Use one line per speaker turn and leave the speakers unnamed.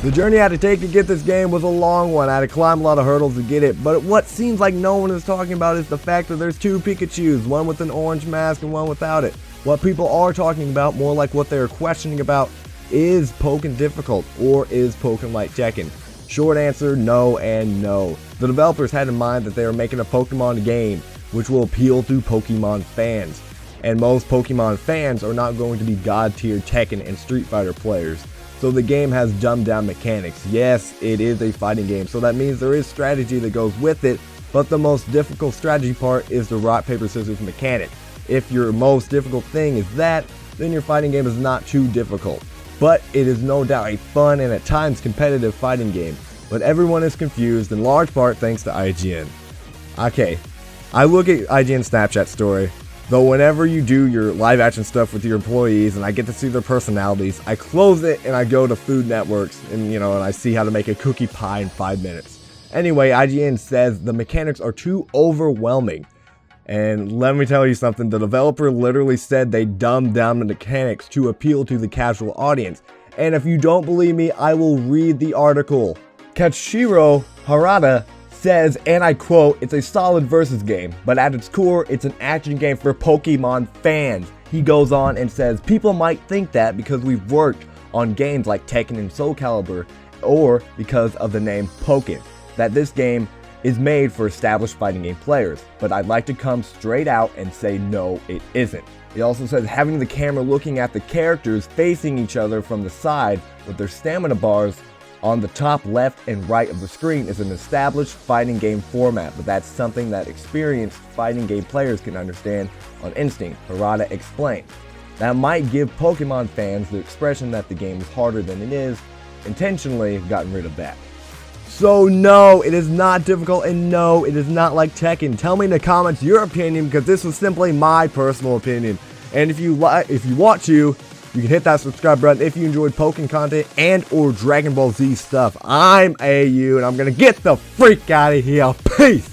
The journey I had to take to get this game was a long one. I had to climb a lot of hurdles to get it, but what seems like no one is talking about is the fact that there's two Pikachus, one with an orange mask and one without it. What people are talking about, more like what they're questioning about, is Pokken difficult, or is Pokken like Tekken? Short answer, no and no. The developers had in mind that they are making a Pokemon game which will appeal to Pokemon fans. And most Pokemon fans are not going to be god tier Tekken and Street Fighter players. So the game has dumbed down mechanics. Yes, it is a fighting game, so that means there is strategy that goes with it, but the most difficult strategy part is the rock, paper, scissors mechanic. If your most difficult thing is that, then your fighting game is not too difficult. But it is no doubt a fun and at times competitive fighting game. But everyone is confused, in large part thanks to IGN. Okay, I look at IGN's Snapchat story. Though whenever you do your live action stuff with your employees and I get to see their personalities, I close it and I go to Food Networks and and I see how to make a cookie pie in 5 minutes. Anyway, IGN says the mechanics are too overwhelming. And let me tell you something, the developer literally said they dumbed down the mechanics to appeal to the casual audience. And if you don't believe me, I will read the article. Katsuhiro Harada says, and I quote, "It's a solid versus game, but at its core, it's an action game for Pokemon fans." He goes on and says, "People might think that because we've worked on games like Tekken and Soul Calibur, or because of the name Pokken, that this game is made for established fighting game players, but I'd like to come straight out and say no, it isn't." He also says having the camera looking at the characters facing each other from the side with their stamina bars on the top left and right of the screen is an established fighting game format, but that's something that experienced fighting game players can understand on instinct, Harada explained. That might give Pokemon fans the expression that the game is harder than it is, intentionally gotten rid of that. So no, it is not difficult, and no, it is not like Tekken. Tell me in the comments your opinion, because this was simply my personal opinion. And if you want to, you can hit that subscribe button if you enjoyed Pokken content and or Dragon Ball Z stuff. I'm AU, and I'm gonna get the freak out of here. Peace!